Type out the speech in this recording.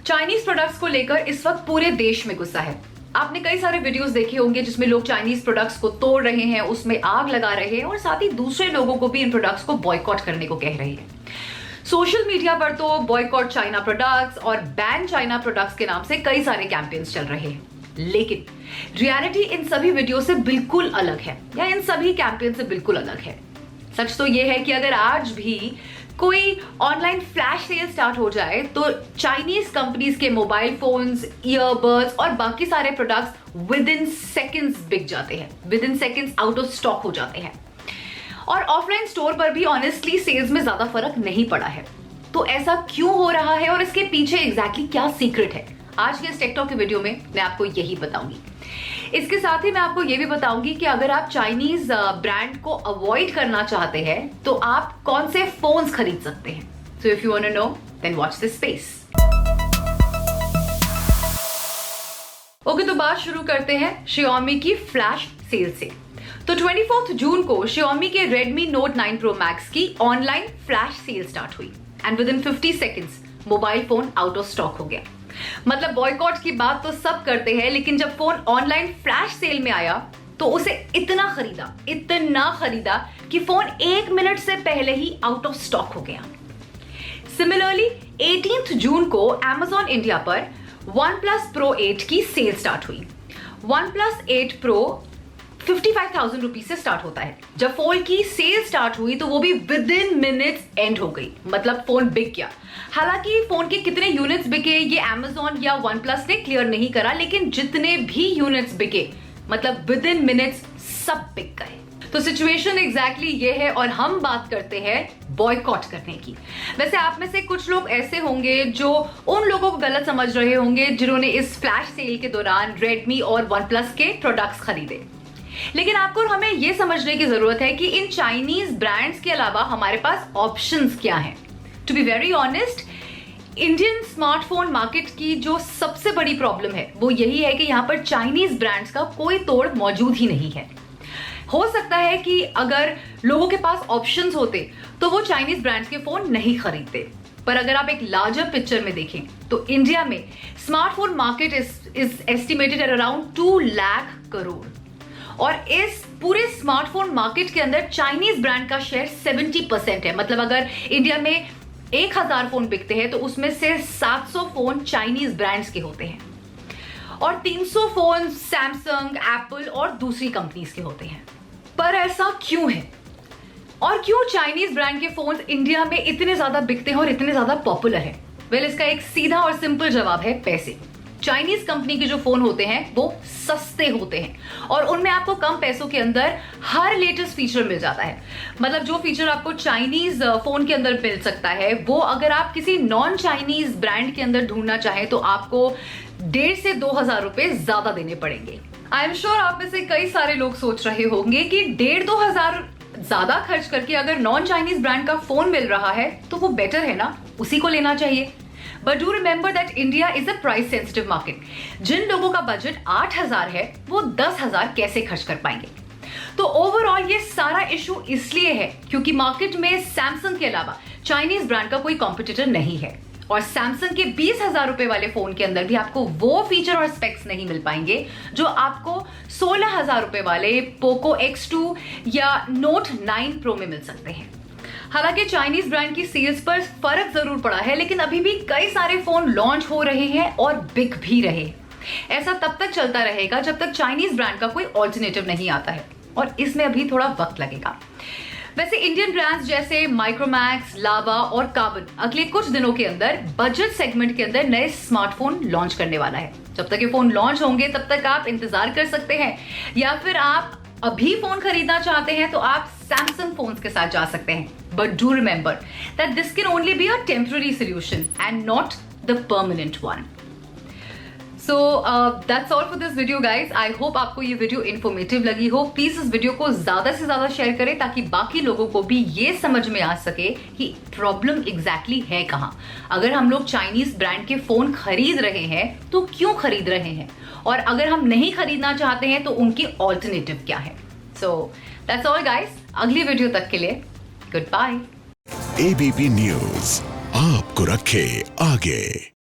Chinese products को लेकर इस वक्त पूरे देश में गुस्सा है। आपने कई सारे वीडियोस देखे होंगे जिसमें लोग चाइनीज प्रोडक्ट्स को तोड़ रहे हैं, उसमें आग लगा रहे हैं और साथ ही दूसरे लोगों को भी इन प्रोडक्ट्स को बॉयकॉट करने को कह रहे हैं। सोशल मीडिया पर तो बॉयकॉट चाइना प्रोडक्ट्स और बैन चाइना प्रोडक्ट्स के नाम से कई सारे कैंपेन्स चल रहे हैं, लेकिन रियलिटी इन सभी वीडियो से बिल्कुल अलग है, या इन सभी कैंपेन से बिल्कुल अलग है। सच तो यह है कि अगर आज भी कोई ऑनलाइन फ्लैश सेल स्टार्ट हो जाए तो चाइनीज कंपनीज के मोबाइल फोन्स, ईयरबड्स और बाकी सारे प्रोडक्ट्स विद इन सेकेंड्स बिक जाते हैं, with in seconds out of stock हो जाते हैं। और ऑफलाइन स्टोर पर भी ऑनेस्टली सेल्स में ज्यादा फर्क नहीं पड़ा है। तो ऐसा क्यों हो रहा है और इसके पीछे एग्जैक्टली क्या सीक्रेट है, आज के इस टेक टॉक के वीडियो में मैं आपको यही बताऊंगी। इसके साथ ही मैं आपको ये भी बताऊंगी कि अगर आप चाइनीज ब्रांड को अवॉइड करना चाहते हैं तो आप कौन से फोन्स खरीद सकते हैं। So if you want to know then watch this space. Okay, तो बात शुरू करते हैं Xiaomi की फ्लैश सेल से। तो 24 जून को Xiaomi के Redmi Note 9 Pro Max की ऑनलाइन फ्लैश सेल स्टार्ट हुई and with in 50 seconds mobile phone out of stock हो गया। मतलब बॉयकॉट की बात तो सब करते हैं, लेकिन जब फोन ऑनलाइन फ्लैश सेल में आया तो उसे इतना खरीदा कि फोन 1 मिनट से पहले ही आउट ऑफ स्टॉक हो गया। सिमिलरली 18 जून को Amazon इंडिया पर OnePlus Pro 8 की सेल स्टार्ट हुई। OnePlus 8 Pro 55,000 रुपीज से स्टार्ट होता है। जब फोन की सेल स्टार्ट हुई तो वो भी विद इन मिनट्स एंड हो गई, मतलब फोन बिक गया। हालांकि फोन के कितने यूनिट्स बिके ये Amazon या OnePlus ने क्लियर नहीं करा, लेकिन जितने भी यूनिट्स बिके मतलब विद इन मिनट्स सब बिक गए। तो सिचुएशन एग्जैक्टली ये है और हम बात करते हैं बॉयकॉट करने की। वैसे आप में से कुछ लोग ऐसे होंगे जो उन लोगों को गलत समझ रहे होंगे जिन्होंने इस फ्लैश सेल के दौरान Redmi और OnePlus के प्रोडक्ट्स खरीदे, लेकिन आपको हमें यह समझने की जरूरत है कि इन चाइनीज ब्रांड्स के अलावा हमारे पास ऑप्शंस क्या हैं। To be very honest, Indian smartphone market की जो सबसे बड़ी प्रॉब्लम है वो यही है कि यहाँ पर चाइनीज ब्रांड्स का कोई तोड़ मौजूद ही नहीं है। हो सकता है कि अगर लोगों के पास ऑप्शंस होते तो वो चाइनीज ब्रांड्स के फोन नहीं खरीदते, पर अगर आप एक लार्जर पिक्चर में देखें तो इंडिया में smartphone market is estimated at around 2 lakh crore और इस पूरे स्मार्टफोन मार्केट के अंदर चाइनीज ब्रांड का शेयर 70% है। मतलब अगर इंडिया में 1000 फोन बिकते हैं तो उसमें से 700 फोन चाइनीज ब्रांड्स के होते हैं और 300 फोन सैमसंग, एप्पल और दूसरी कंपनीज के होते हैं। पर ऐसा क्यों है और क्यों चाइनीज ब्रांड के फोन इंडिया में इतने ज्यादा बिकते हैं और इतने ज्यादा पॉपुलर है? वेल, इसका एक सीधा और सिंपल जवाब है पैसे। चाइनीज कंपनी के जो फोन होते हैं वो सस्ते होते हैं और उनमें आपको कम पैसों के अंदर हर लेटेस्ट फीचर मिल जाता है। मतलब जो फीचर आपको चाइनीज फोन के अंदर मिल सकता है वो अगर आप किसी नॉन चाइनीज ब्रांड के अंदर ढूंढना चाहें तो आपको 1,500 से 2,000 रुपए ज्यादा देने पड़ेंगे। आई एम श्योर आप में से कई सारे लोग सोच रहे होंगे कि 1,500-2,000 ज्यादा खर्च करके अगर नॉन चाइनीज ब्रांड का फोन मिल रहा है तो वो बेटर है ना, उसी को लेना चाहिए। But do remember that India is a price sensitive market. जिन लोगों का बजट 8,000 है वो 10,000 कैसे खर्च कर पाएंगे? तो ओवरऑल ये सारा इशू इसलिए है क्योंकि मार्केट में सैमसंग के अलावा चाइनीज ब्रांड का कोई कॉम्पिटिटर नहीं है और सैमसंग के 20,000 रुपए वाले फोन के अंदर भी आपको वो फीचर और स्पेक्स नहीं मिल पाएंगे जो आपको 16,000 रुपए वाले पोको X2 या Note 9 Pro में मिल सकते हैं। हालांकि चाइनीज ब्रांड की सेल्स पर फर्क जरूर पड़ा है, लेकिन अभी भी कई सारे फोन लॉन्च हो रहे हैं और बिक भी रहे हैं। ऐसा तब तक चलता रहेगा जब तक चाइनीज ब्रांड का कोई ऑल्टरनेटिव नहीं आता है और इसमें अभी थोड़ा वक्त लगेगा। वैसे इंडियन ब्रांड्स जैसे माइक्रोमैक्स, लावा और कार्बन अगले कुछ दिनों के अंदर बजट सेगमेंट के अंदर नए स्मार्टफोन लॉन्च करने वाला है। जब तक ये फोन लॉन्च होंगे तब तक आप इंतजार कर सकते हैं, या फिर आप अभी फोन खरीदना चाहते हैं तो आप सैमसंग फोन्स के साथ जा सकते हैं। But do remember that this can only be a temporary solution and not the permanent one. So that's all for this video guys. I hope आपको ये वीडियो इन्फॉर्मेटिव लगी हो। प्लीज इस वीडियो को ज्यादा से ज्यादा शेयर करें ताकि बाकी लोगों को भी ये समझ में आ सके कि प्रॉब्लम एग्जैक्टली है कहाँ। अगर हम लोग चाइनीज ब्रांड के फोन खरीद रहे हैं तो क्यों खरीद रहे हैं, और अगर हम नहीं खरीदना चाहते हैं तो उनकी ऑल्टरनेटिव क्या है। So that's all guys. अगली वीडियो तक के लिए गुड बाय। एबीपी न्यूज आपको रखे आगे।